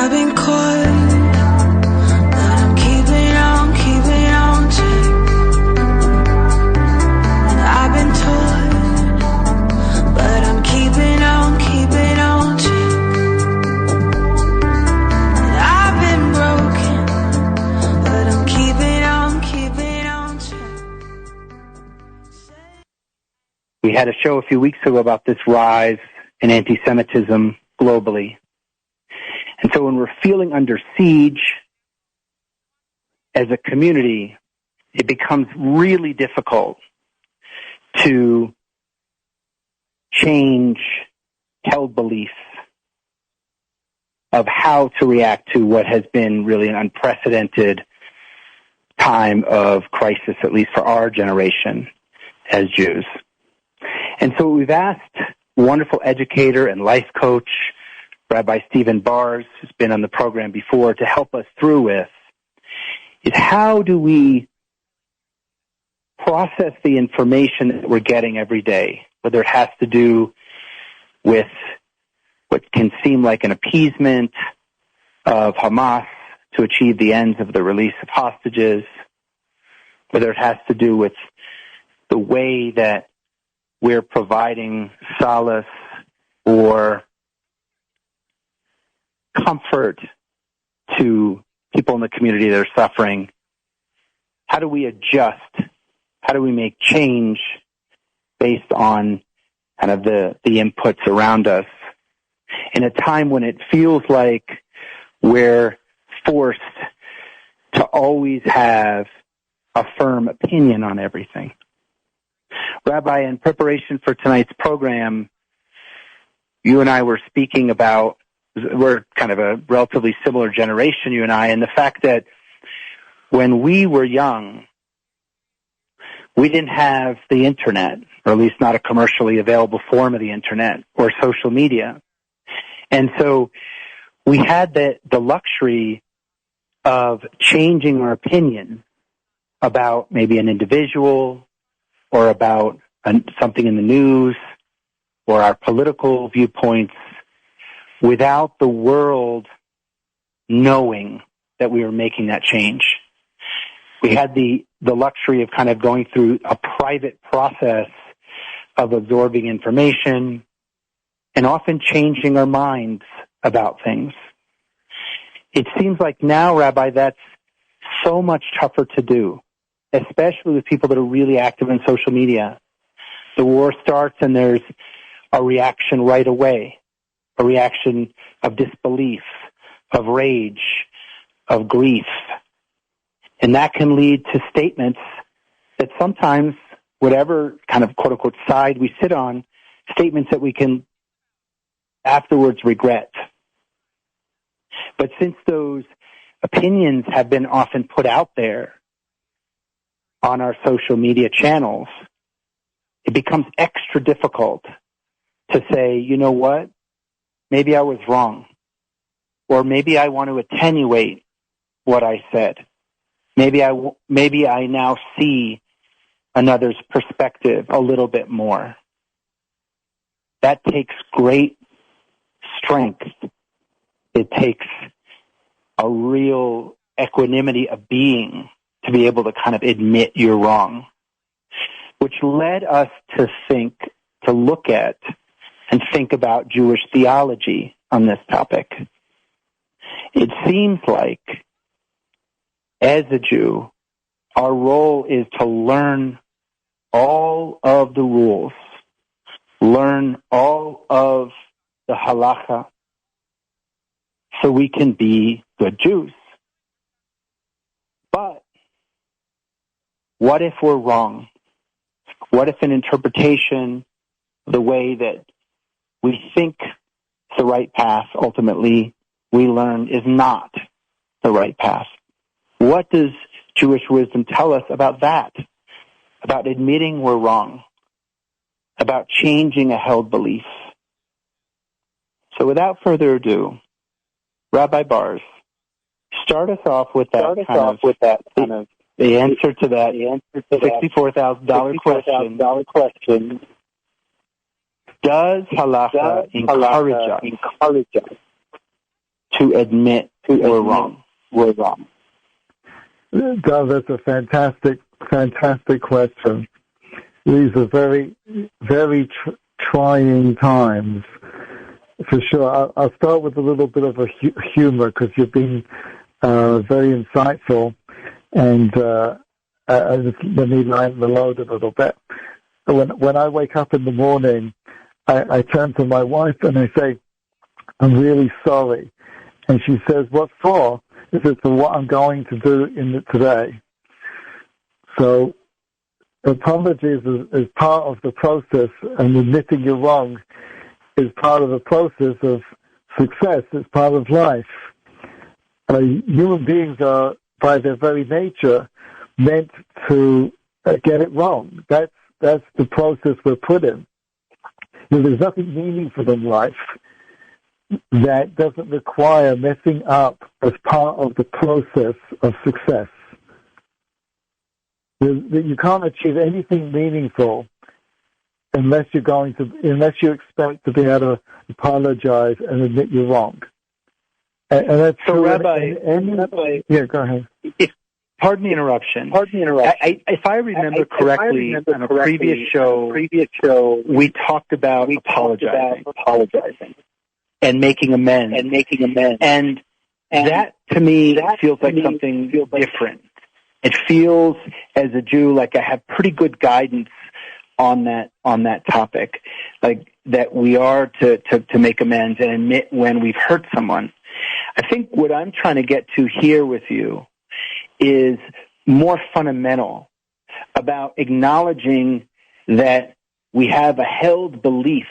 I've been caught, but I'm keeping on check. I've been taught, but I'm keeping on check. I've been broken, but I'm keeping on check. We had a show a few weeks ago about this rise in anti-Semitism globally. And so when we're feeling under siege as a community, it becomes really difficult to change held beliefs of how to react to what has been really an unprecedented time of crisis, at least for our generation as Jews. And so we've asked wonderful educator and life coach, Rabbi Stephen Bars, who's been on the program before, to help us through with is how do we process the information that we're getting every day, whether it has to do with what can seem like an appeasement of Hamas to achieve the ends of the release of hostages, whether it has to do with the way that we're providing solace or comfort to people in the community that are suffering. How do we adjust? How do we make change based on kind of the inputs around us in a time when it feels like we're forced to always have a firm opinion on everything? Rabbi, in preparation for tonight's program, you and I were speaking about, we're kind of a relatively similar generation, you and I, and the fact that when we were young, we didn't have the internet, or at least not a commercially available form of the internet or social media. And so we had the luxury of changing our opinion about maybe an individual or about something in the news or our political viewpoints without the world knowing that we were making that change. We had the luxury of kind of going through a private process of absorbing information and often changing our minds about things. It seems like now, Rabbi, that's so much tougher to do, especially with people that are really active in social media. The war starts and there's a reaction right away, a reaction of disbelief, of rage, of grief. And that can lead to statements that sometimes, whatever kind of quote-unquote side we sit on, statements that we can afterwards regret. But since those opinions have been often put out there on our social media channels, it becomes extra difficult to say, you know what, maybe I was wrong, or maybe I want to attenuate what I said. Maybe I now see another's perspective a little bit more. That takes great strength. It takes a real equanimity of being to be able to kind of admit you're wrong, which led us to look at and think about Jewish theology on this topic. It seems like, as a Jew, our role is to learn all of the rules, learn all of the halacha, so we can be good Jews. But what if we're wrong? What if an interpretation, the way that we think is the right path, ultimately we learn is not the right path? What does Jewish wisdom tell us about that? About admitting we're wrong? About changing a held belief? So without further ado, Rabbi Bars, start us off with that the answer to that $64,000 question. Does halacha encourage us to admit we're wrong? We're wrong. Doug, that's a fantastic question. These are very, very trying times, for sure. I'll start with a little bit of a humor, because you've been very insightful, and let me lighten the load a little bit. When I wake up in the morning, I turn to my wife and I say, "I'm really sorry," and she says, "What for?" I said, "For what I'm going to do today." So apologies is part of the process, and admitting you're wrong is part of the process of success. It's part of life. Human beings are, by their very nature, meant to get it wrong. That's the process we're put in. There's nothing meaningful in life that doesn't require messing up as part of the process of success. You can't achieve anything meaningful unless you expect to be able to apologize and admit you're wrong. And that's so, true. Rabbi, yeah, go ahead. Pardon the interruption. If I remember correctly, on a previous show, we talked about apologizing and making amends. And that, to me, feels like something different. It feels, as a Jew, like I have pretty good guidance on that topic, like that we are to make amends and admit when we've hurt someone. I think what I'm trying to get to here with you is more fundamental, about acknowledging that we have a held belief,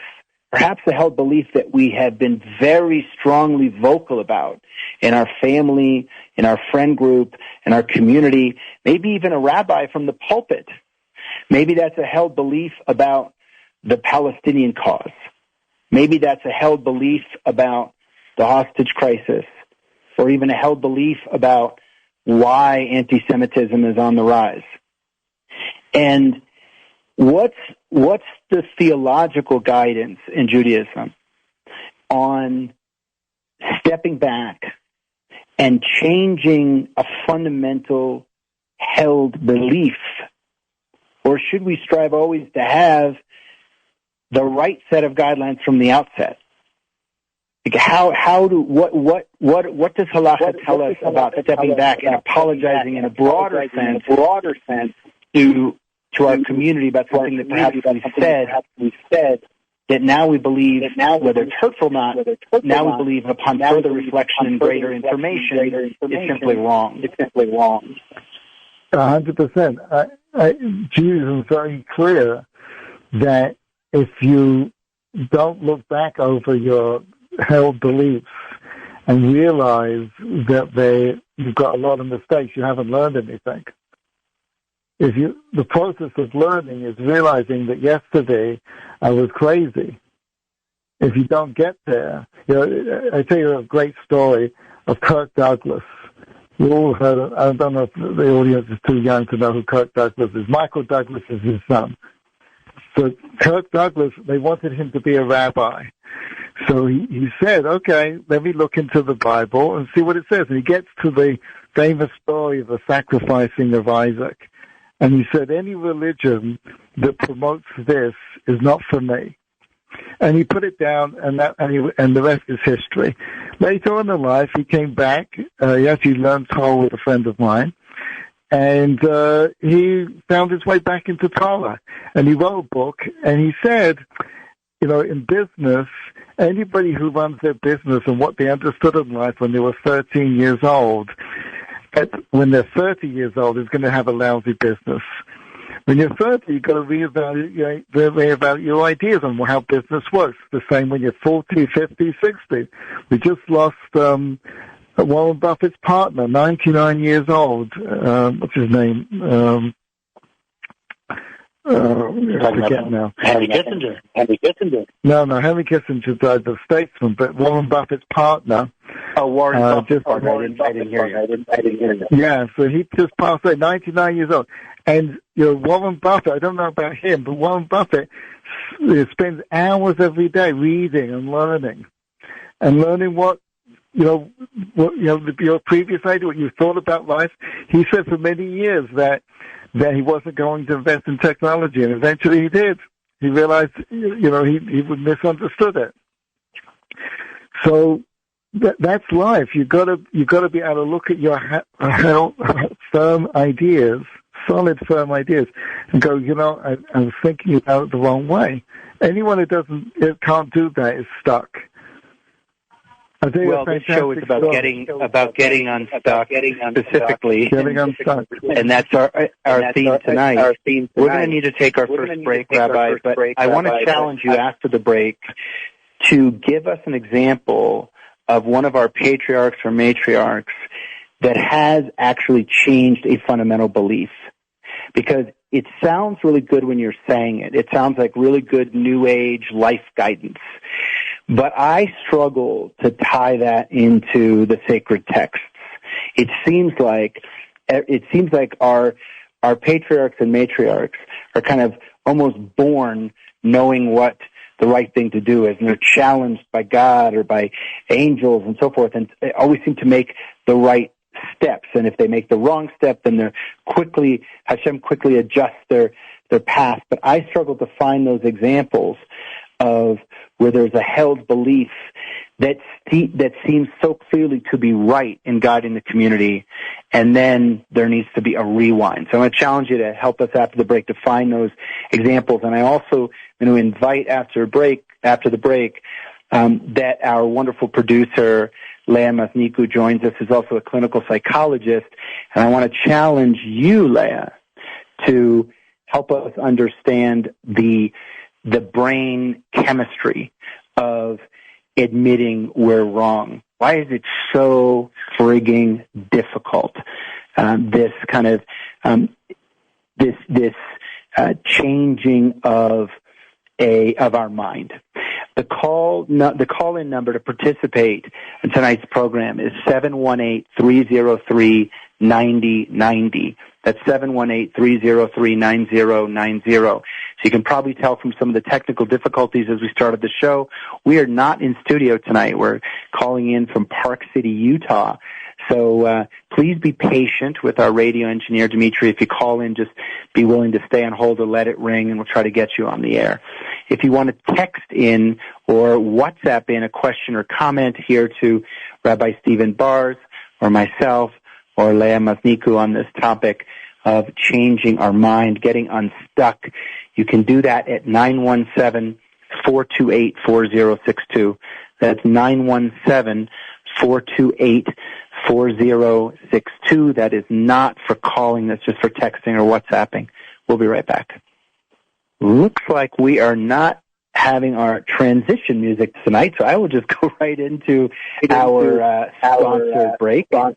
perhaps a held belief that we have been very strongly vocal about in our family, in our friend group, in our community, maybe even a rabbi from the pulpit. Maybe that's a held belief about the Palestinian cause. Maybe that's a held belief about the hostage crisis, or even a held belief about why anti-Semitism is on the rise. And what's the theological guidance in Judaism on stepping back and changing a fundamental held belief? Or should we strive always to have the right set of guidelines from the outset? Like what does Halakha tell us about stepping back and apologizing in a broader sense to our community about something that perhaps we said that now we believe, whether it's hurtful or not, now we believe upon further reflection and greater information is simply wrong. 100%. Jesus is very clear that if you don't look back over your held beliefs and realize that you've got a lot of mistakes, you haven't learned anything. The process of learning is realizing that yesterday I was crazy. If you don't get there, I tell you a great story of Kirk Douglas. You all heard of, I don't know if the audience is too young to know who Kirk Douglas is. Michael Douglas is his son. So Kirk Douglas, they wanted him to be a rabbi. So he said, okay, let me look into the Bible and see what it says. And he gets to the famous story of the sacrificing of Isaac. And he said, any religion that promotes this is not for me. And he put it down, and the rest is history. Later on in life, he came back. He actually learned Torah with a friend of mine. And he found his way back into Torah. And he wrote a book, and he said, in business, anybody who runs their business and what they understood in life when they were 13 years old, when they're 30 years old, is going to have a lousy business. When you're 30, you've got to reevaluate your ideas on how business works. The same when you're 40, 50, 60. We just lost Warren Buffett's partner, 99 years old. What's his name? I forget now. Henry Kissinger. No, Henry Kissinger died, the statesman, but Warren Buffett's partner. Oh, Warren Buffett's partner. I didn't hear you. Yeah, so he just passed away, 99 years old. And, Warren Buffett, I don't know about him, but Warren Buffett spends hours every day reading and learning what your previous idea, what you thought about life. He said for many years that he wasn't going to invest in technology, and eventually he did. He realized, he misunderstood it. So that's life. You got to be able to look at your solid, firm ideas, and go, I was thinking about it the wrong way. Anyone who can't do that is stuck. Well, this show is about getting unstuck specifically, and that's our theme tonight. We're going to need to take our first break, Rabbi, but I want to challenge you after the break to give us an example of one of our patriarchs or matriarchs that has actually changed a fundamental belief. Because it sounds really good when you're saying it. It sounds like really good New Age life guidance. But I struggle to tie that into the sacred texts. It seems like our patriarchs and matriarchs are kind of almost born knowing what the right thing to do is, and they're challenged by God or by angels and so forth, and they always seem to make the right steps. And if they make the wrong step, then Hashem quickly adjusts their path. But I struggle to find those examples of where there's a held belief that seems so clearly to be right in guiding the community, and then there needs to be a rewind. So I'm going to challenge you to help us after the break to find those examples. And I also am going to invite after the break, that our wonderful producer, Leah Masniku, joins us, who's also a clinical psychologist. And I want to challenge you, Leah, to help us understand the brain chemistry of admitting we're wrong. Why is it so frigging difficult? This kind of changing of our mind. The call-in number to participate in tonight's program is 718-303-9090. That's 718-303-9090. So you can probably tell from some of the technical difficulties as we started the show, we are not in studio tonight. We're calling in from Park City, Utah. So please be patient with our radio engineer, Dimitri. If you call in, just be willing to stay on hold or let it ring, and we'll try to get you on the air. If you want to text in or WhatsApp in a question or comment here to Rabbi Stephen Bars or myself or Leah Masniku on this topic of changing our mind, getting unstuck, you can do that at 917-428-4062. That's 917-428-4062. That is not for calling. That's just for texting or WhatsApping. We'll be right back. Looks like we are not having our transition music tonight, so I will just go right into our sponsored break. I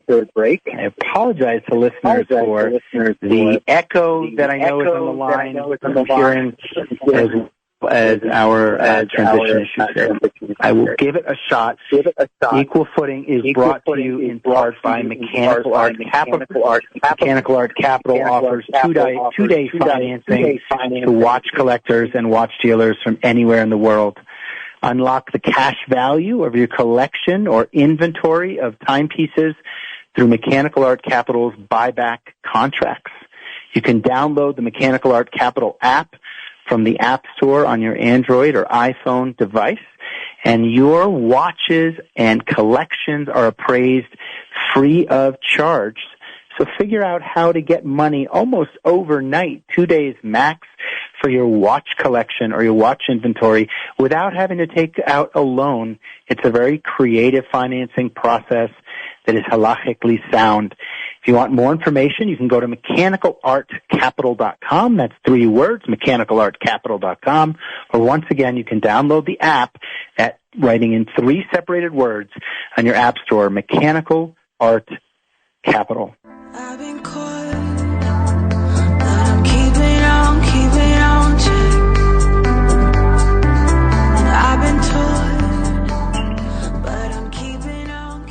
apologize to listeners for the echo that I know is on the line. I'm hearing as our transition issues here. I will give it a shot. Equal Footing is brought to you in part by Mechanical Art Capital. Mechanical Art Capital offers two-day financing to watch collectors and watch dealers from anywhere in the world. Unlock the cash value of your collection or inventory of timepieces through Mechanical Art Capital's buyback contracts. You can download the Mechanical Art Capital app from the App Store on your Android or iPhone device, and your watches and collections are appraised free of charge. So figure out how to get money almost overnight, 2 days max, for your watch collection or your watch inventory without having to take out a loan. It's a very creative financing process that is halachically sound. If you want more information, you can go to MechanicalArtCapital.com. That's 3 words, MechanicalArtCapital.com. Or once again, you can download the app at writing in 3 separated words on your App Store, Mechanical Art Capital. I've been caught, but I'm keeping on to. I've been told, but I'm keeping on.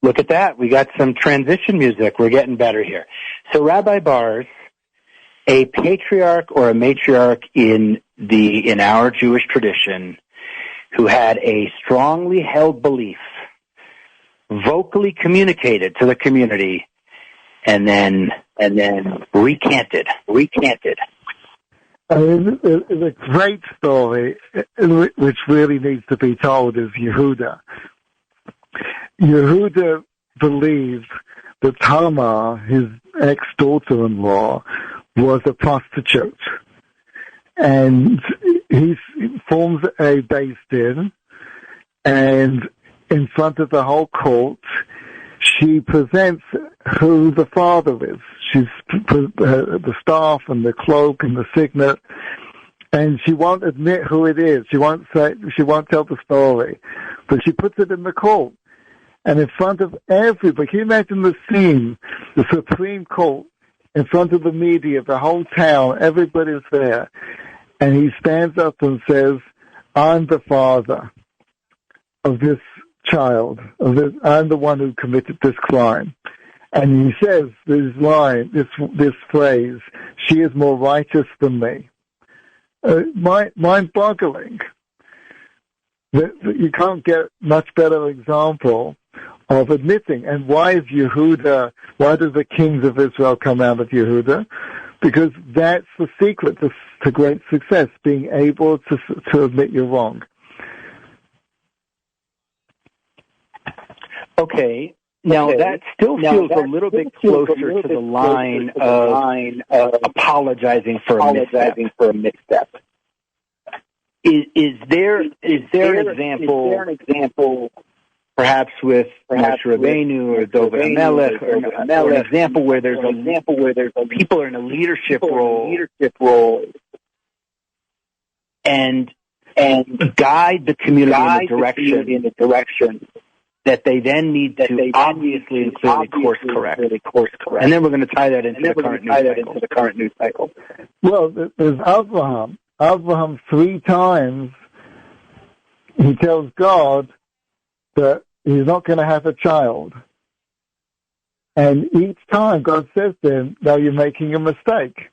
Look at that. We got some transition music. We're getting better here. So Rabbi Bars, a patriarch or a matriarch in our Jewish tradition who had a strongly held belief vocally communicated to the community and then recanted. The great story, which really needs to be told, is Yehuda. Yehuda believed that Tamar, his ex-daughter-in-law, was a prostitute. And he forms a Beis Din, and in front of the whole court, she presents who the father is. She's the staff and the cloak and the signet, and she won't admit who it is. She won't tell the story, but she puts it in the court. And in front of everybody, can you imagine the scene? The Supreme Court, in front of the media, the whole town, everybody's there. And he stands up and says, I'm the father of this child. I'm the one who committed this crime. And he says this line, this phrase, she is more righteous than me. Mind-boggling. You can't get much better example of admitting. And why does the kings of Israel come out of Yehuda? Because that's the secret to great success, being able to admit you're wrong. Okay. Now, that still feels a little bit closer to the line of apologizing for a misstep. Is there an example, perhaps with Moshe Rabbeinu or David Melech, or an example where there's people are in a leadership role and guide the community in the direction that they then need to obviously and clearly course correct. And then we're going to tie that into the current news cycle. Well, there's Abraham. Abraham 3 times, he tells God that he's not going to have a child. And each time God says to him, no, you're making a mistake.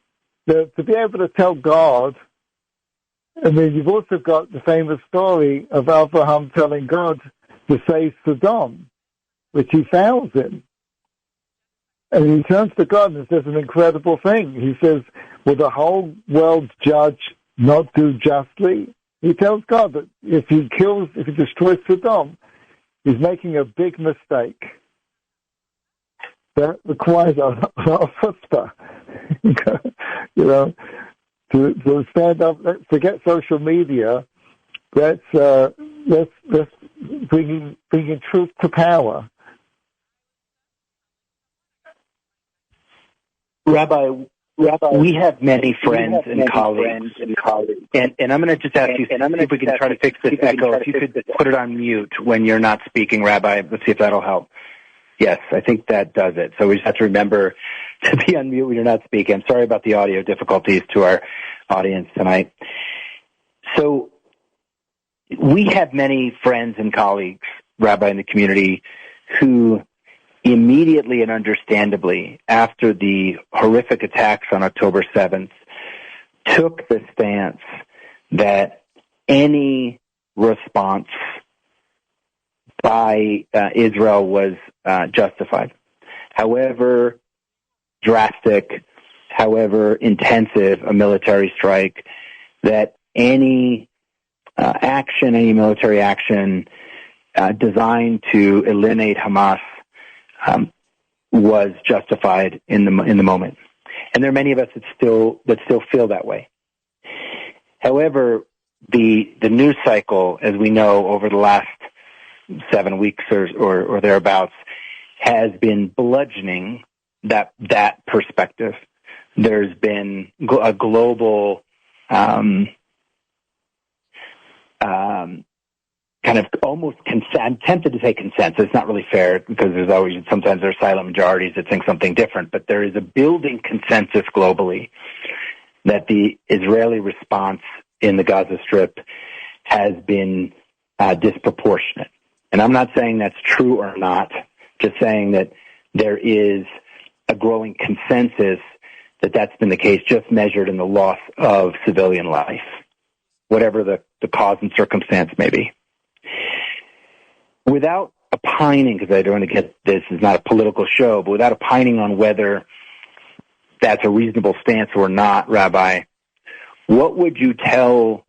To be able to tell God, I mean, you've also got the famous story of Abraham telling God to save Sodom, which he fails in. And he turns to God and says an incredible thing. He says, will the whole world's judge not do justly? He tells God that if he destroys Sodom, he's making a big mistake. That requires a chutzpah, to stand up, forget social media. That's bringing truth to power. Rabbi, we have many friends and colleagues, and I'm going to just ask you, if we can try to fix this echo. If you could put it on mute when you're not speaking, Rabbi. Let's see if that'll help. Yes, I think that does it. So we just have to remember to be on mute when you're not speaking. I'm sorry about the audio difficulties to our audience tonight. So we have many friends and colleagues, Rabbi, in the community who immediately and understandably, after the horrific attacks on October 7th, took the stance that any response by Israel was justified. However drastic, however intensive a military strike, that any military action designed to eliminate Hamas was justified in the moment. And there are many of us that still feel that way. However, the news cycle, as we know, over the last 7 weeks or thereabouts, has been bludgeoning that perspective. There's been a global kind of almost I'm tempted to say consensus. It's not really fair because sometimes there's silent majorities that think something different, but there is a building consensus globally that the Israeli response in the Gaza Strip has been disproportionate. And I'm not saying that's true or not, just saying that there is a growing consensus that that's been the case, just measured in the loss of civilian life, whatever the cause and circumstance may be. Without opining, because I don't want to get, this is not a political show, but without opining on whether that's a reasonable stance or not, Rabbi, what would you tell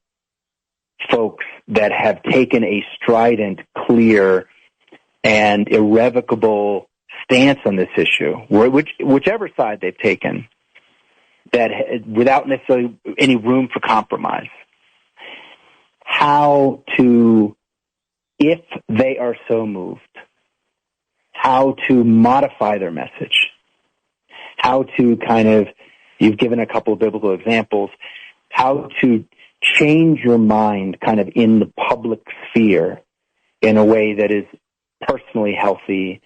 folks that have taken a strident, clear, and irrevocable stance on this issue, whichever side they've taken, that without necessarily any room for compromise? How to, if they are so moved, how to modify their message, how to kind of, you've given a couple of biblical examples, how to change your mind kind of in the public sphere in a way that is personally healthy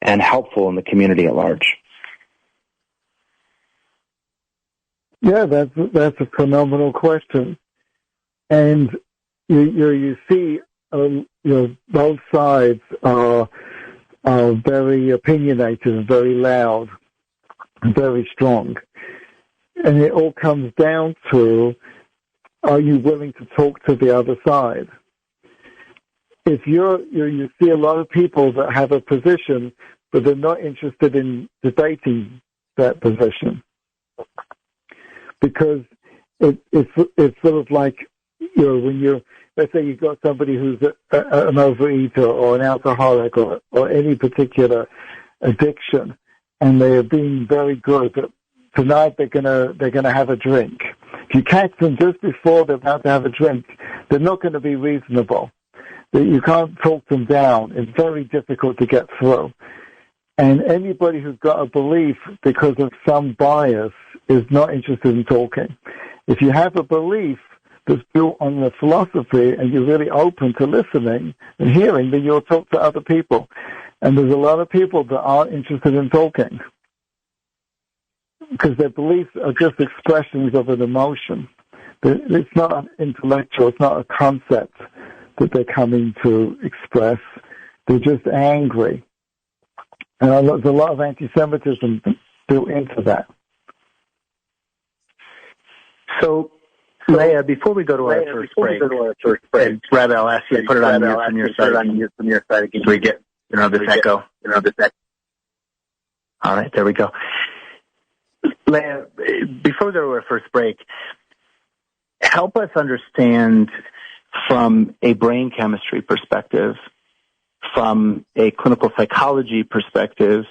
and helpful in the community at large. Yeah, that's a phenomenal question. And you see, both sides are very opinionated, very loud, very strong. And it all comes down to, are you willing to talk to the other side? If you see a lot of people that have a position, but they're not interested in debating that position, because it's sort of like, when let's say you've got somebody who's an overeater or an alcoholic or any particular addiction, and they are being very good, but tonight they're gonna have a drink. If you catch them just before they're about to have a drink, they're not going to be reasonable. You can't talk them down. It's very difficult to get through. And anybody who's got a belief because of some bias is not interested in talking. If you have a belief that's built on the philosophy and you're really open to listening and hearing, then you'll talk to other people. And there's a lot of people that aren't interested in talking because their beliefs are just expressions of an emotion. It's not an intellectual, it's not a concept that they're coming to express. They're just angry. And there's a lot of anti-Semitism built into that. So, Leah, before we go to our first break, Rabbi, I'll ask you to put it on from your side again. So we get, this echo. All right, there we go. Leah, before we go to our first break, help us understand from a brain chemistry perspective, from a clinical psychology perspective,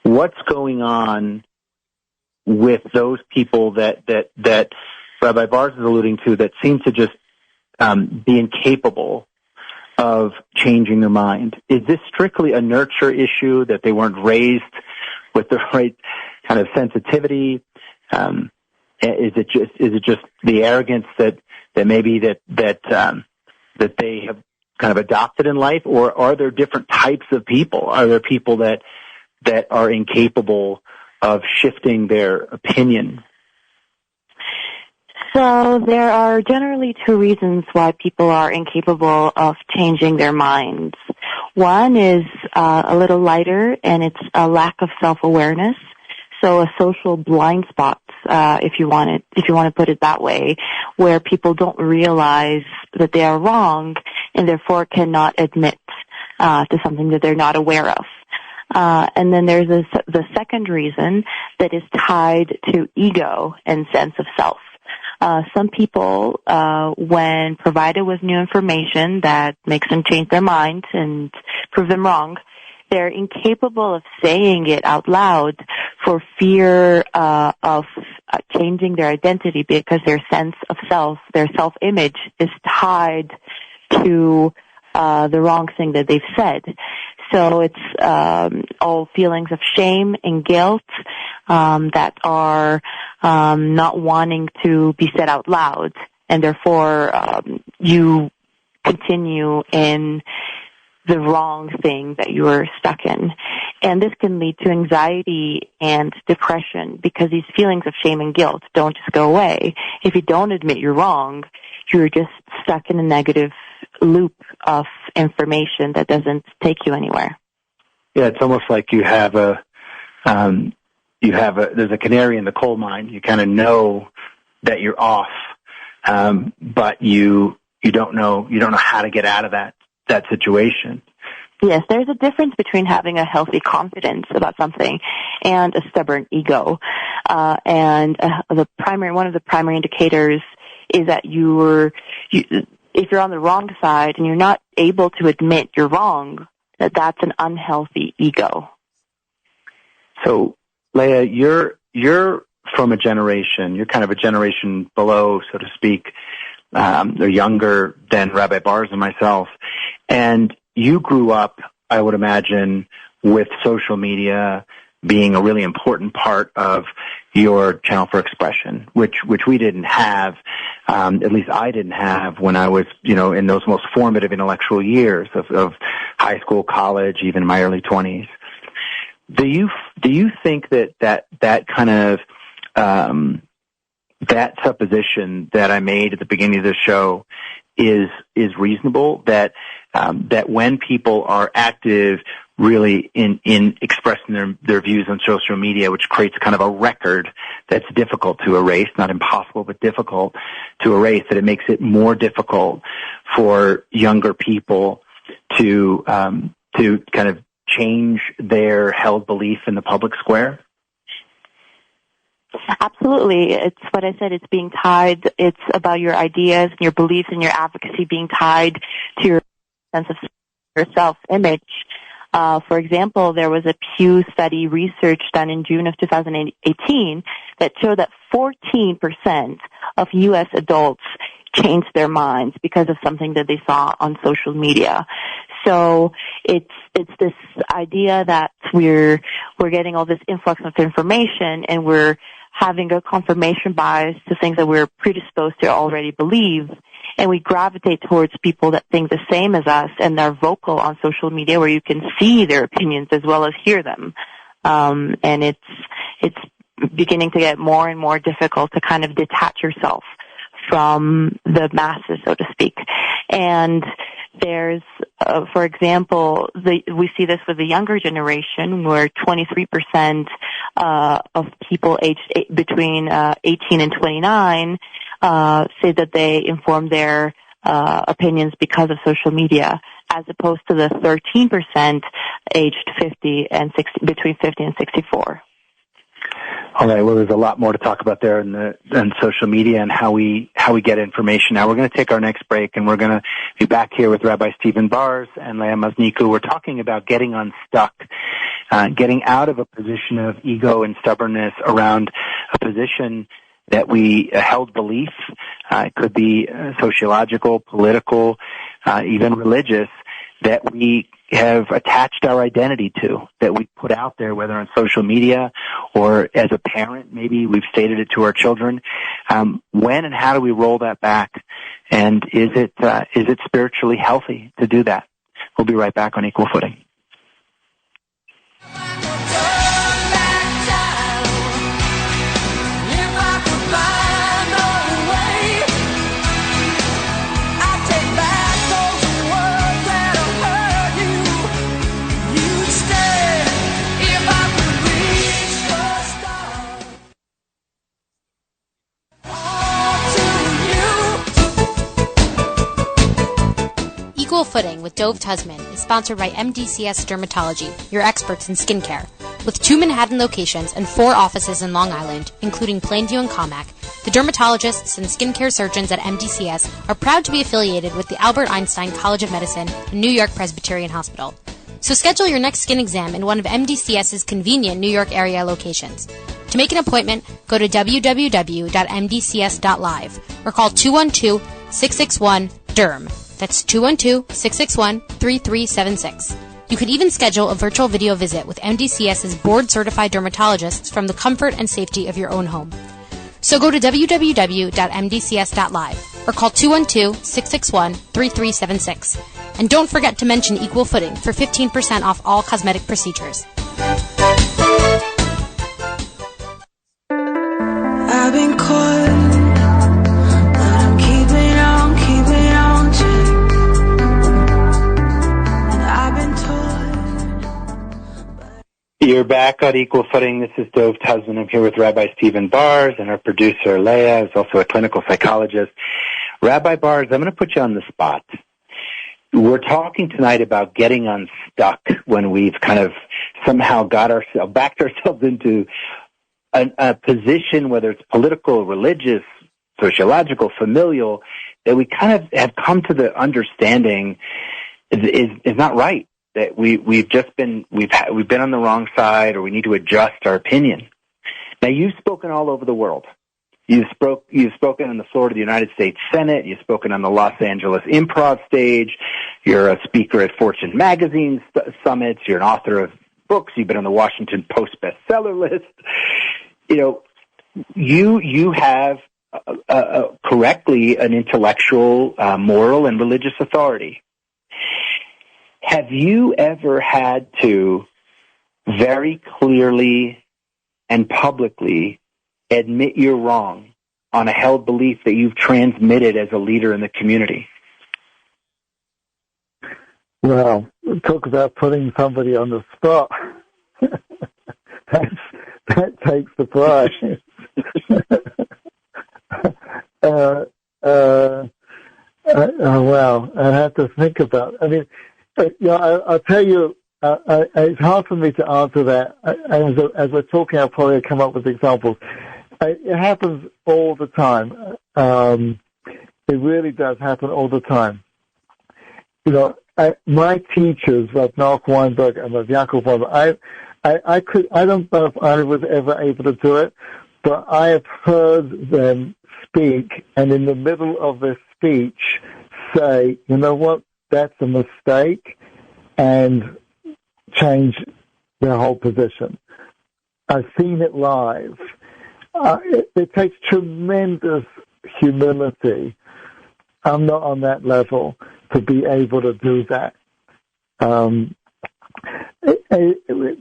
what's going on with those people that Rabbi Bars is alluding to that seem to just be incapable of changing their mind. Is this strictly a nurture issue, that they weren't raised with the right kind of sensitivity? Is it just the arrogance that maybe that they have kind of adopted in life, or are there different types of people? Are there people that are incapable of shifting their opinion? So there are generally two reasons why people are incapable of changing their minds. One is a little lighter, and it's a lack of self-awareness. So a social blind spot, if you want to put it that way, where people don't realize that they are wrong and therefore cannot admit to something that they're not aware of. And then there's the second reason that is tied to ego and sense of self. Some people, when provided with new information that makes them change their mind and prove them wrong, they're incapable of saying it out loud for fear of changing their identity, because their sense of self, their self-image, is tied to the wrong thing that they've said. So it's all feelings of shame and guilt that are not wanting to be said out loud, and therefore you continue in the wrong thing that you are stuck in. And this can lead to anxiety and depression, because these feelings of shame and guilt don't just go away. If you don't admit you're wrong, you're just stuck in a negative loop of information that doesn't take you anywhere. Yeah, it's almost like there's a canary in the coal mine. You kind of know that you're off, but you don't know how to get out of that situation. Yes, there's a difference between having a healthy confidence about something and a stubborn ego. One of the primary indicators is that if you're on the wrong side and you're not able to admit you're wrong, that's an unhealthy ego. So, Leah, you're from a generation, you're kind of a generation below, so to speak, or younger than Rabbi Bars and myself. And you grew up, I would imagine, with social media being a really important part of your channel for expression, which we didn't have, at least I didn't have when I was, in those most formative intellectual years of high school, college, even my early 20s. Do you think that kind of that supposition that I made at the beginning of the show is reasonable? That when people are active, really in expressing their views on social media, which creates kind of a record that's difficult to erase, not impossible, but difficult to erase, that it makes it more difficult for younger people to kind of change their held belief in the public square? Absolutely. It's what I said. It's being tied. It's about your ideas and your beliefs and your advocacy being tied to your sense of your self-image. For example, there was a Pew study research done in June of 2018 that showed that 14% of U.S. adults changed their minds because of something that they saw on social media. So it's this idea that we're getting all this influx of information and we're having a confirmation bias to things that we're predisposed to already believe, and we gravitate towards people that think the same as us and are vocal on social media where you can see their opinions as well as hear them. And it's beginning to get more and more difficult to kind of detach yourself from the masses, so to speak. And there's, for example, we see this with the younger generation, where 23% of people aged between 18 and 29 say that they inform their opinions because of social media, as opposed to the 13% aged 50 and 60, between 50 and 64. All right. Well, there's a lot more to talk about there in social media and how we get information. Now we're going to take our next break, and we're going to be back here with Rabbi Stephen Bars and Leah Mazniku. We're talking about getting unstuck, getting out of a position of ego and stubbornness around a position that we held belief. It could be sociological, political, even religious, that we have attached our identity to, that we put out there, whether on social media or as a parent, maybe we've stated it to our children. When and how do we roll that back? And is it spiritually healthy to do that? We'll be right back on Equal Footing. Equal Footing with Dove Tusman is sponsored by MDCS Dermatology, your experts in skincare. With 2 Manhattan locations and 4 offices in Long Island, including Plainview and Commack, the dermatologists and skincare surgeons at MDCS are proud to be affiliated with the Albert Einstein College of Medicine and New York Presbyterian Hospital. So schedule your next skin exam in one of MDCS's convenient New York area locations. To make an appointment, go to www.mdcs.live or call 212-661-DERM. That's 212-661-3376. You can even schedule a virtual video visit with MDCS's board-certified dermatologists from the comfort and safety of your own home. So go to www.mdcs.live or call 212-661-3376. And don't forget to mention Equal Footing for 15% off all cosmetic procedures. I've been caught, but I'm keeping on to. And I've been taught. You're back on Equal Footing. This is Dove Tusman. I'm here with Rabbi Stephen Bars and our producer, Leah, who's also a clinical psychologist. Rabbi Bars, I'm going to put you on the spot. we're talking tonight about getting unstuck when we've kind of somehow backed ourselves into a position, whether it's political, religious, sociological, familial, that we kind of have come to the understanding is not right. That we've been on the wrong side, or we need to adjust our opinion. Now, you've spoken all over the world. You've spoken on the floor of the United States Senate. You've spoken on the Los Angeles Improv stage. You're a speaker at Fortune magazine summits. You're an author of books. You've been on the Washington Post bestseller list. You know, you have correctly an intellectual, moral, and religious authority. Have you ever had to very clearly and publicly admit you're wrong on a held belief that you've transmitted as a leader in the community? Well, talk about putting somebody on the spot. That takes the prize. Well, I have to think about it. I mean, I'll tell you, it's hard for me to answer that. As we're talking, I'll probably come up with examples. It happens all the time. It really does happen all the time. You know, my teachers, Rav Noach Weinberg and Rav Yaakov Weinberg, I don't know if I was ever able to do it, but I have heard them speak, and in the middle of their speech say, you know what, that's a mistake, and change their whole position. I've seen it live. It takes tremendous humility. I'm not on that level to be able to do that.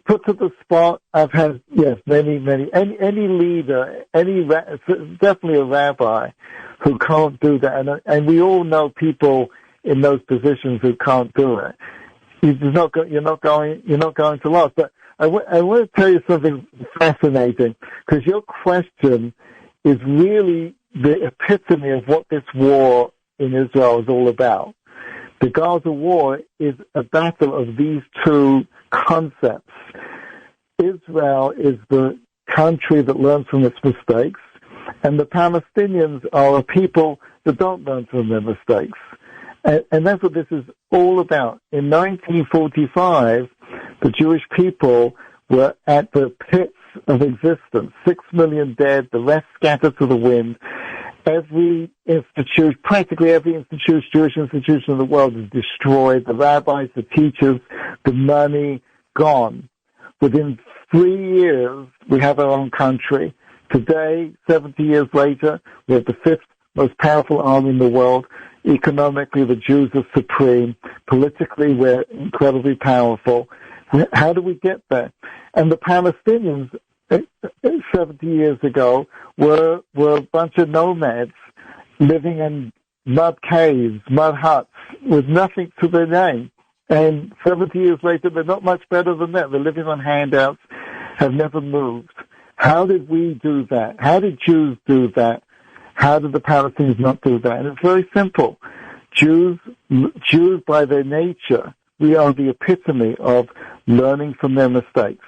Put to the spot, I've had, yes, many, any leader, definitely a rabbi who can't do that. And we all know people in those positions who can't do it. You're not going to last. But I want to tell you something fascinating, because your question is really the epitome of what this war in Israel is all about. The Gaza war is a battle of these two concepts. Israel is the country that learns from its mistakes, and the Palestinians are a people that don't learn from their mistakes. And that's what this is all about. In 1945, the Jewish people were at the pits of existence. 6 million dead, the rest scattered to the wind. Practically every Jewish institution in the world is destroyed. The rabbis, the teachers, the money, gone. Within 3 years, we have our own country. Today, 70 years later, we have the fifth most powerful army in the world. Economically, the Jews are supreme. Politically, we're incredibly powerful. How do we get there? And the Palestinians, 70 years ago, were a bunch of nomads living in mud caves, mud huts, with nothing to their name. And 70 years later, they're not much better than that. They're living on handouts, have never moved. How did we do that? How did Jews do that? How did the Palestinians not do that? And it's very simple. Jews by their nature, we are the epitome of learning from their mistakes.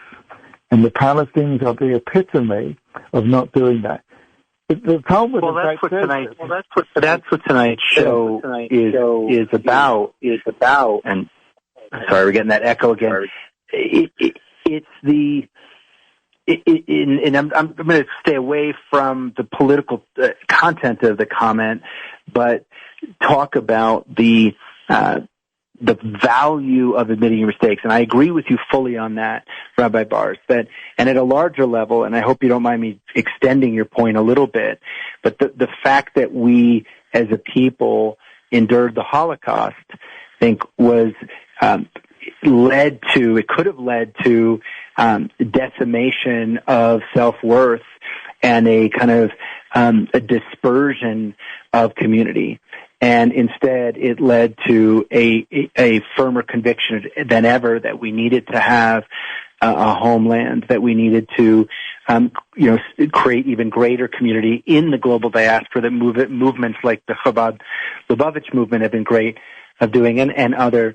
And the Palestinians are the epitome of not doing that. The Talmud that's what tonight's show is about. And sorry, we're getting that echo again. And I'm going to stay away from the political content of the comment, but talk about the value of admitting your mistakes. And I agree with you fully on that, Rabbi Bars, and at a larger level, and I hope you don't mind me extending your point a little bit, but the fact that we as a people endured the Holocaust, I think was could have led to decimation of self-worth and a kind of a dispersion of community. And instead, it led to a firmer conviction than ever that we needed to have a homeland, that we needed to, create even greater community in the global diaspora. That movements like the Chabad Lubavitch movement have been great doing, and other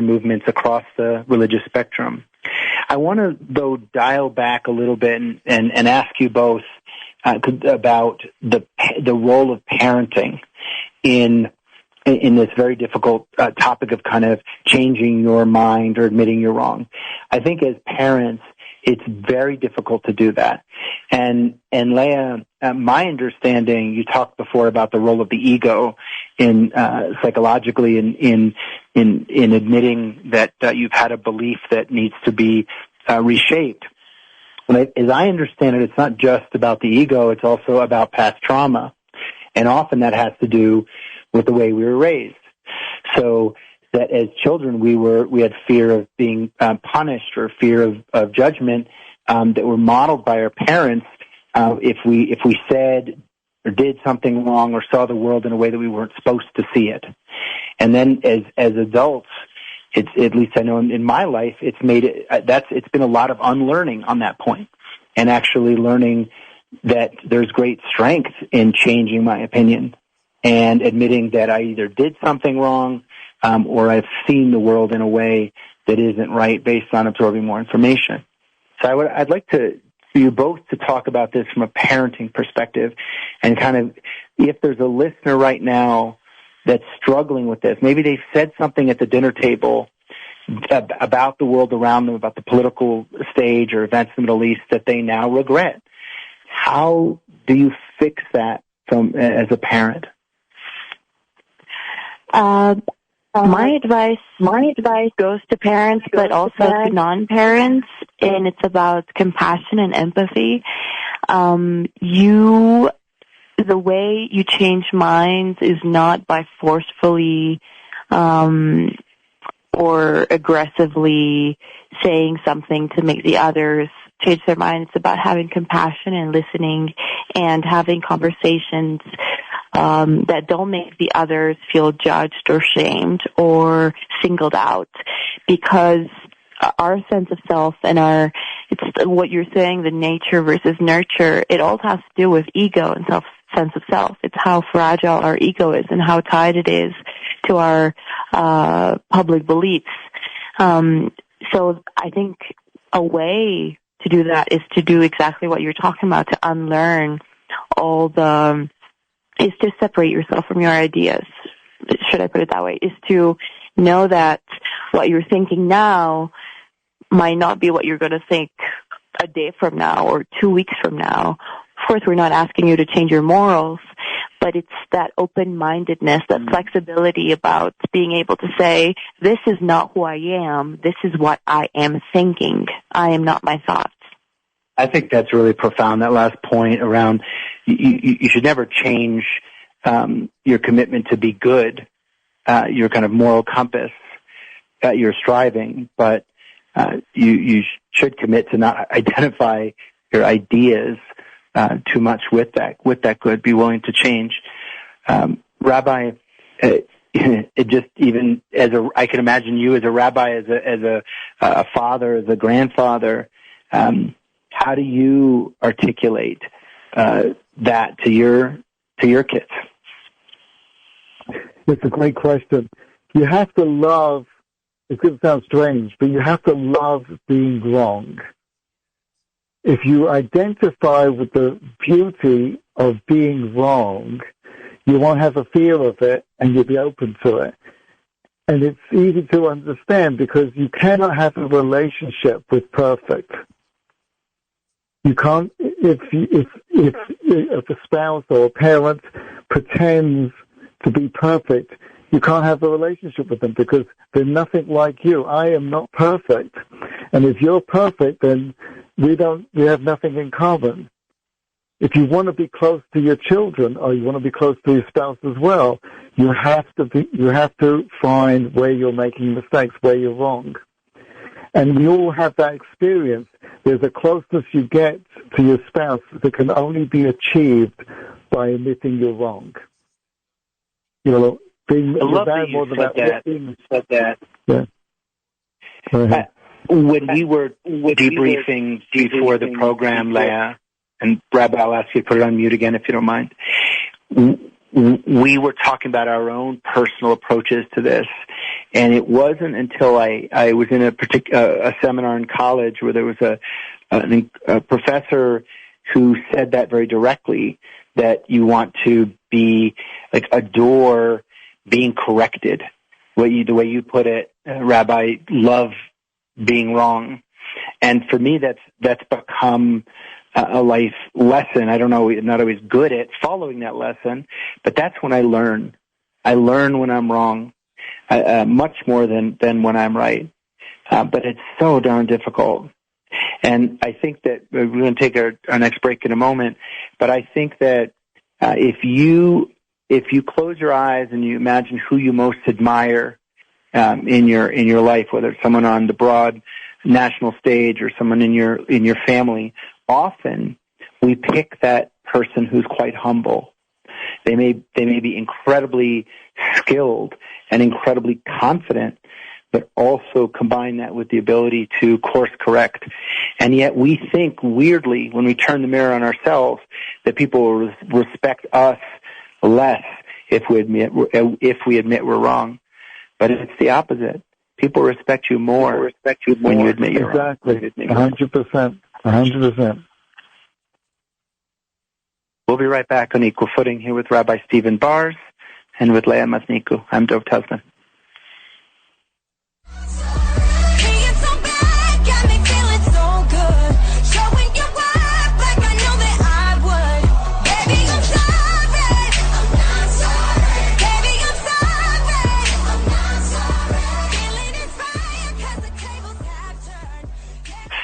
movements across the religious spectrum. I want to, though, dial back a little bit and ask you both about the role of parenting in this very difficult topic of kind of changing your mind or admitting you're wrong. I think as parents, it's very difficult to do that. And Leah, my understanding, you talked before about the role of the ego in psychologically in admitting that you've had a belief that needs to be reshaped. As I understand it, it's not just about the ego; it's also about past trauma, and often that has to do with the way we were raised. So that as children we had fear of being punished or fear of judgment that were modeled by our parents if we said or did something wrong or saw the world in a way that we weren't supposed to see it. And then as adults, it's, at least I know in my life, it's been a lot of unlearning on that point and actually learning that there's great strength in changing my opinion and admitting that I either did something wrong or I've seen the world in a way that isn't right based on absorbing more information. So I'd like for you both to talk about this from a parenting perspective and kind of if there's a listener right now that's struggling with this, maybe they've said something at the dinner table about the world around them, about the political stage or events in the Middle East that they now regret. How do you fix that as a parent? My advice goes to parents, but also to non-parents, and it's about compassion and empathy. The way you change minds is not by forcefully or aggressively saying something to make the others change their mind. It's about having compassion and listening and having conversations that don't make the others feel judged or shamed or singled out, because our sense of self and it's what you're saying, the nature versus nurture, it all has to do with ego and sense of self. It's how fragile our ego is and how tied it is to our public beliefs. So I think a way to do that is to do exactly what you're talking about, to unlearn is to separate yourself from your ideas. Should I put it that way? Is to know that what you're thinking now might not be what you're going to think a day from now or 2 weeks from now. Of course, we're not asking you to change your morals, but it's that open-mindedness, that flexibility about being able to say, this is not who I am, this is what I am thinking. I am not my thoughts. I think that's really profound, that last point around you should never change your commitment to be good, your kind of moral compass, your striving, but you should commit to not identify your ideas too much with that good, be willing to change. Rabbi, it just even I can imagine you as a rabbi, as a father, as a grandfather, how do you articulate that to your kids? It's a great question. You have to love, it's going to sound strange, but you have to love being wrong. If you identify with the beauty of being wrong, you won't have a fear of it and you'll be open to it. And it's easy to understand because you cannot have a relationship with perfect. You can't, if a spouse or a parent pretends to be perfect, you can't have a relationship with them because they're nothing like you. I am not perfect. And if you're perfect, then we have nothing in common. If you want to be close to your children or you want to be close to your spouse as well, you have to find where you're making mistakes, where you're wrong. And we all have that experience. There's a closeness you get to your spouse that can only be achieved by admitting you're wrong. You know, being I love that you said that. Yeah. When we were debriefing before the program, Leah, and Rabbi, I'll ask you to put it on mute again if you don't mind. we were talking about our own personal approaches to this, and it wasn't until I was in a seminar in college where there was a professor who said that very directly, that you want to be like adore being corrected. The way you put it, Rabbi, love being wrong. And for me, that's become a life lesson. I don't know, I'm not always good at following that lesson, but that's when I learn. I learn when I'm wrong, much more than when I'm right. But it's so darn difficult. And I think that we're going to take our next break in a moment, but I think that if you close your eyes and you imagine who you most admire in your life, whether it's someone on the broad national stage or someone in your family, often we pick that person who's quite humble. They may be incredibly skilled and incredibly confident, but also combine that with the ability to course correct. And yet we think weirdly when we turn the mirror on ourselves that people will respect us less if we admit we're wrong. But it's the opposite. People respect you more when you admit you're wrong. Exactly. 100%. 100%. We'll be right back on Equal Footing here with Rabbi Stephen Bars and with Leah Masniku. I'm Dov Tasman.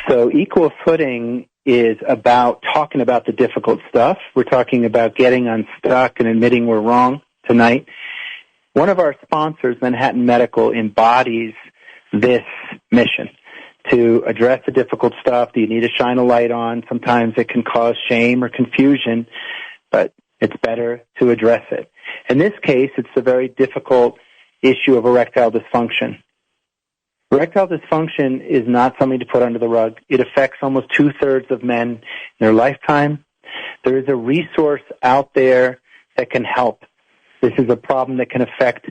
So Equal Footing is about talking about the difficult stuff. We're talking about getting unstuck and admitting we're wrong tonight. One of our sponsors, Manhattan Medical, embodies this mission to address the difficult stuff that you need to shine a light on. Sometimes it can cause shame or confusion, but it's better to address it. In this case, it's the very difficult issue of erectile dysfunction. Erectile dysfunction is not something to put under the rug. It affects almost 2/3 of men in their lifetime. There is a resource out there that can help. This is a problem that can affect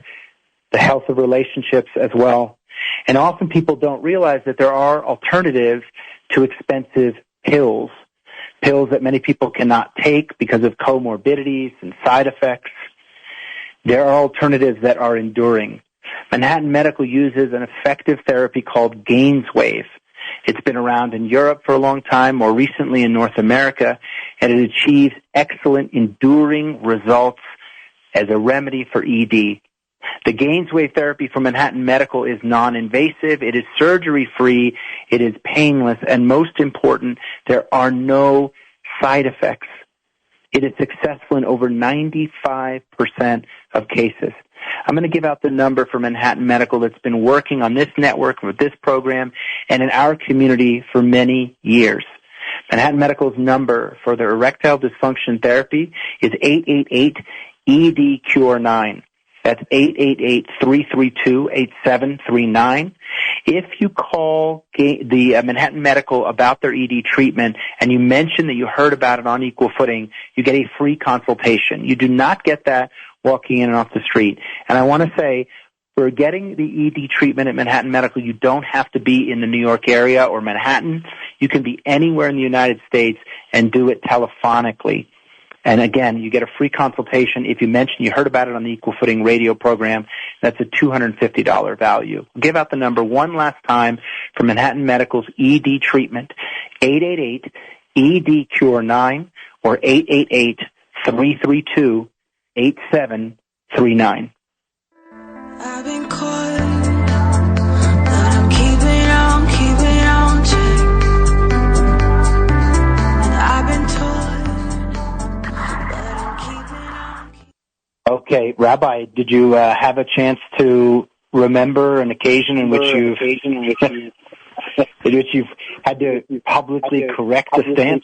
the health of relationships as well. And often people don't realize that there are alternatives to expensive pills that many people cannot take because of comorbidities and side effects. There are alternatives that are enduring. Manhattan Medical uses an effective therapy called GainsWave. It's been around in Europe for a long time, more recently in North America, and it achieves excellent, enduring results as a remedy for ED. The GainsWave therapy from Manhattan Medical is non-invasive, it is surgery-free, it is painless, and most important, there are no side effects. It is successful in over 95% of cases. I'm going to give out the number for Manhattan Medical that's been working on this network with this program and in our community for many years. Manhattan Medical's number for their erectile dysfunction therapy is 888-ED-CURE-9. That's 888-332-8739. If you call the Manhattan Medical about their ED treatment and you mention that you heard about it on Equal Footing, you get a free consultation. You do not get that walking in and off the street. And I want to say, for getting the ED treatment at Manhattan Medical, you don't have to be in the New York area or Manhattan. You can be anywhere in the United States and do it telephonically. And again, you get a free consultation if you mention you heard about it on the Equal Footing radio program. That's a $250 value. I'll give out the number one last time for Manhattan Medical's ED treatment, 888-ED-CURE-9 or 888-332-8739. I've been caught, but I'm keeping on to. And I've been told, but I'm keeping on. Okay, Rabbi, did you have a chance to remember an occasion in which you've had to publicly correct a stance?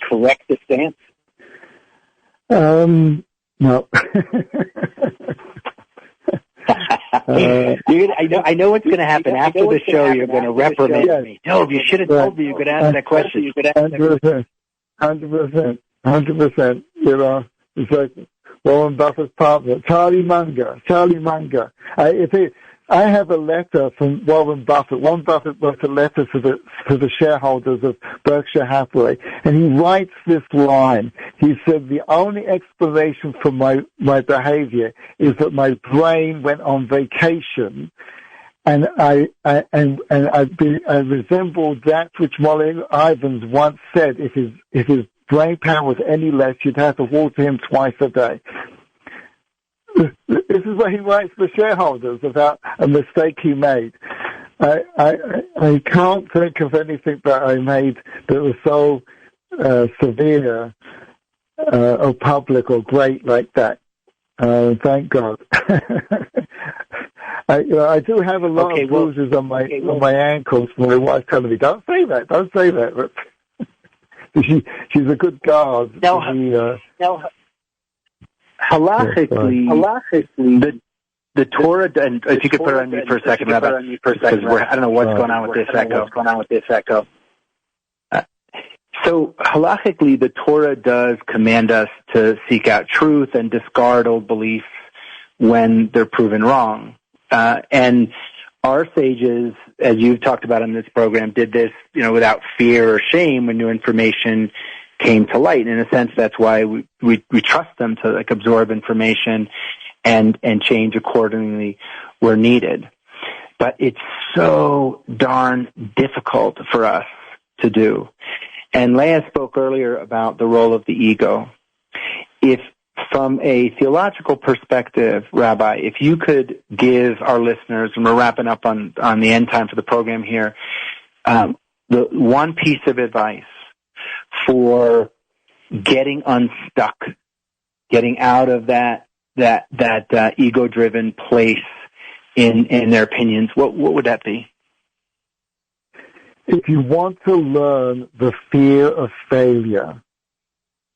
No. I know what's going to happen after the show. You're going to reprimand me. No, you should have told me you could ask that question. 100%. You know, it's like Warren Buffett's partner, Charlie Munger. I have a letter from Warren Buffett. Warren Buffett wrote a letter to the shareholders of Berkshire Hathaway, and he writes this line. He said, "The only explanation for my behavior is that my brain went on vacation, and I resembled that which Molly Ivins once said. If his brain power was any less, you'd have to water him twice a day." This is what he writes to shareholders about a mistake he made. I can't think of anything that I made that was so severe or public or great like that. Thank God. I do have a lot of bruises on my ankles. My wife telling me, "Don't say that. Don't say that." But she's a good guard. Now, Halachically, the Torah, and if you could put it on mute for a second, Rabbi, because I don't know what's going on with this echo. So halachically, the Torah does command us to seek out truth and discard old beliefs when they're proven wrong. And our sages, as you've talked about in this program, did this, without fear or shame when new information came to light. In a sense, that's why we trust them to absorb information and change accordingly where needed. But it's so darn difficult for us to do. And Leah spoke earlier about the role of the ego. If from a theological perspective, Rabbi, if you could give our listeners, and we're wrapping up on the end time for the program here, the one piece of advice for getting unstuck, getting out of that ego-driven place in their opinions, what would that be? If you want to learn the fear of failure,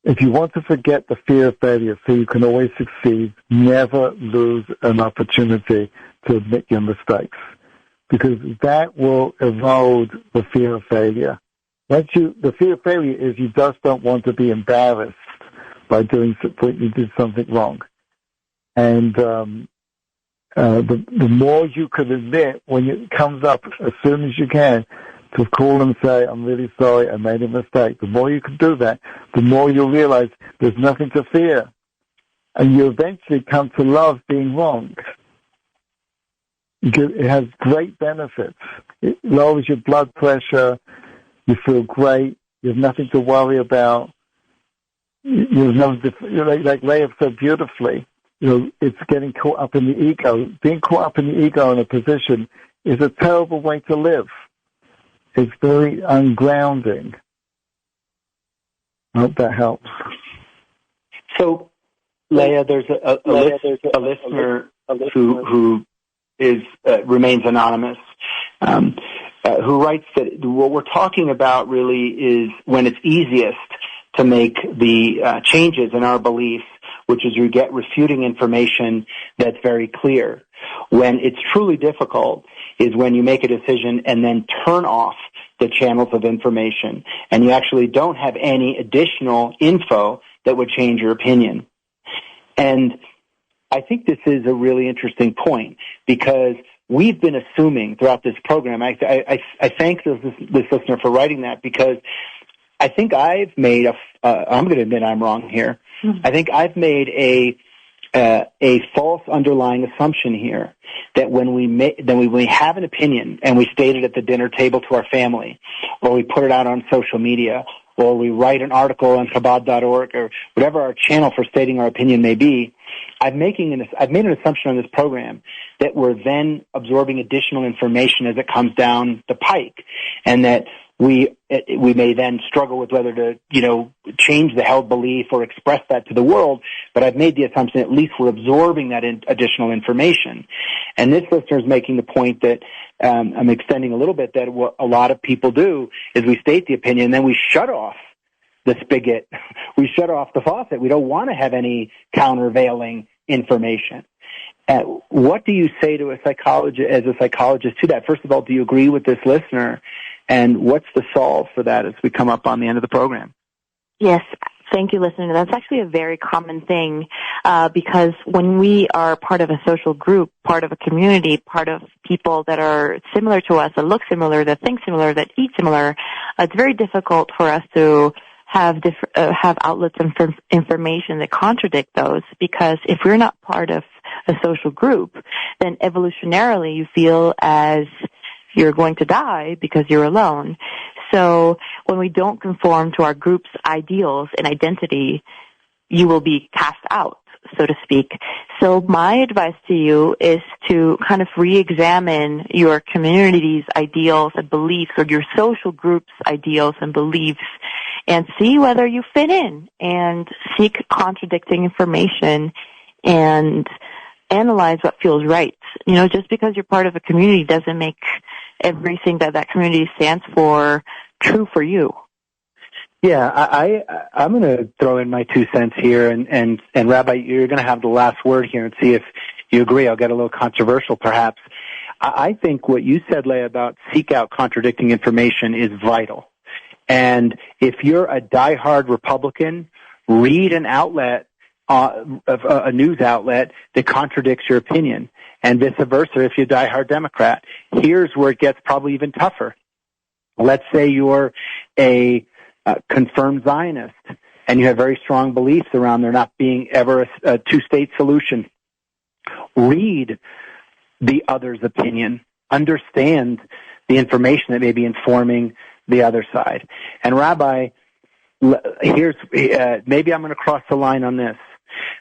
if you want to forget the fear of failure so you can always succeed, never lose an opportunity to admit your mistakes, because that will erode the fear of failure. The fear of failure is you just don't want to be embarrassed by doing when you did something wrong. And the more you can admit when it comes up as soon as you can, to call and say, "I'm really sorry, I made a mistake." The more you can do that, the more you'll realize there's nothing to fear. And you eventually come to love being wrong. It has great benefits. It lowers your blood pressure. You feel great. You have nothing to worry about. Like Leah said beautifully, it's getting caught up in the ego. Being caught up in the ego in a position is a terrible way to live. It's very ungrounding. I hope that helps. So, Leah, there's a listener who remains anonymous, who writes that what we're talking about really is when it's easiest to make the changes in our beliefs, which is you get refuting information that's very clear. When it's truly difficult is when you make a decision and then turn off the channels of information, and you actually don't have any additional info that would change your opinion. And I think this is a really interesting point, because we've been assuming throughout this program, I thank this listener for writing that, because I think I've made I'm going to admit I'm wrong here. Mm-hmm. I think I've made a false underlying assumption here that when we have an opinion and we state it at the dinner table to our family, or we put it out on social media, or we write an article on Chabad.org, or whatever our channel for stating our opinion may be, I've made an assumption on this program that we're then absorbing additional information as it comes down the pike, and that we may then struggle with whether to, change the held belief or express that to the world. But I've made the assumption at least we're absorbing that additional information. And this listener is making the point that I'm extending a little bit, that what a lot of people do is we state the opinion, then we shut off the spigot. We shut off the faucet. We don't want to have any countervailing information. What do you say to a psychologist to that? First of all, do you agree with this listener? And what's the solve for that as we come up on the end of the program? Yes, Thank you, listener. That's actually a very common thing because when we are part of a social group, part of a community, part of people that are similar to us, that look similar, that think similar, that eat similar, it's very difficult for us to have outlets and information that contradict those, because if we're not part of a social group, then evolutionarily you feel as you're going to die because you're alone. So when we don't conform to our group's ideals and identity, you will be cast out, so to speak. So my advice to you is to kind of re-examine your community's ideals and beliefs, or your social group's ideals and beliefs, and see whether you fit in, and seek contradicting information and analyze what feels right. You know, just because you're part of a community doesn't make everything that community stands for true for you. Yeah, I'm going to throw in my 2 cents here, and Rabbi, you're going to have the last word here and see if you agree. I'll get a little controversial, perhaps. I think what you said, Leah, about seek out contradicting information is vital. And if you're a diehard Republican, read an outlet, a news outlet that contradicts your opinion, and vice versa if you're a diehard Democrat. Here's where it gets probably even tougher. Let's say you're a confirmed Zionist, and you have very strong beliefs around there not being ever a two-state solution. Read the other's opinion. Understand the information that may be informing the other side. And Rabbi, here's maybe I'm going to cross the line on this,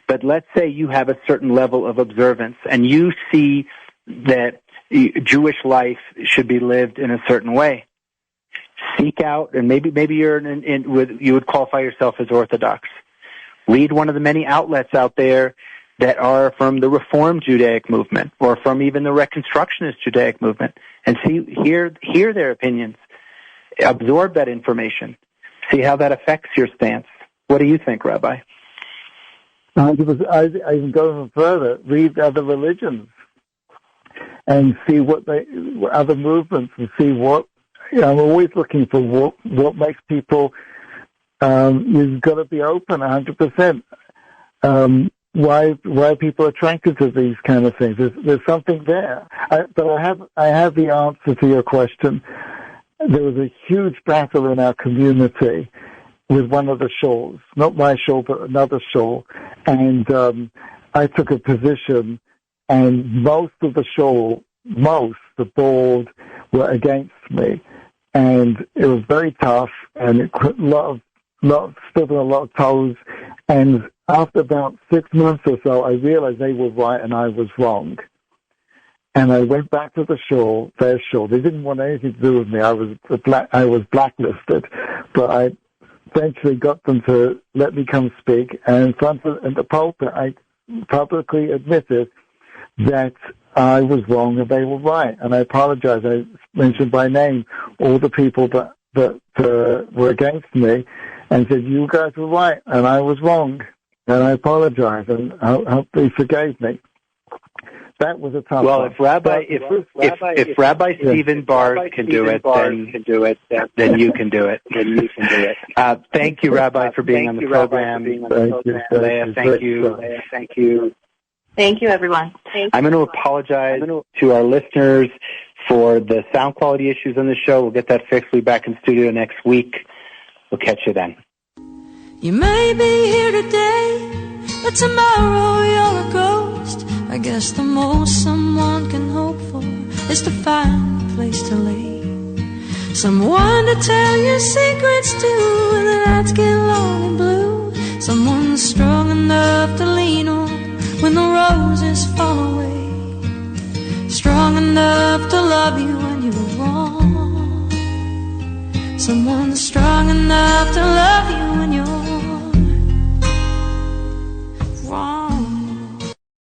but let's say you have a certain level of observance, and you see that Jewish life should be lived in a certain way. Seek out, and maybe you're you would qualify yourself as Orthodox. Read one of the many outlets out there that are from the Reform Judaic movement, or from even the Reconstructionist Judaic movement, and hear their opinions. Absorb that information. See how that affects your stance. What do you think, Rabbi? I even go even further. Read other religions and see what other movements, and see what. I'm always looking for what makes people. You've got to be open 100%. Why people are attracted to these kind of things? There's something there. But I have the answer to your question. There was a huge battle in our community with one of the shuls, not my shul, but another shul, and I took a position, and most of the shul, the board, were against me, and it was very tough, and it stood on a lot of toes, and after about 6 months or so, I realized they were right and I was wrong. And I went back to the shul, their shul. They didn't want anything to do with me. I was blacklisted, but I eventually got them to let me come speak. And in front of the pulpit, I publicly admitted that I was wrong and they were right. And I apologize. I mentioned by name all the people that were against me, and said, "You guys were right and I was wrong." And I apologize, and I hope they forgave me. That was a tough one. If Rabbi Stephen Bars can do it, then you can do it. Thank you, Rabbi, for being on the program. Leah, thank you. Thank you, everyone. I'm going to apologize to our listeners for the sound quality issues on the show. We'll get that fixed. We'll be back in studio next week. We'll catch you then. You may be here today, but tomorrow you're a ghost. I guess the most someone can hope for is to find a place to lay, someone to tell your secrets to when the nights get long and blue, someone strong enough to lean on when the roses fall away, strong enough to love you when you were wrong, someone strong enough to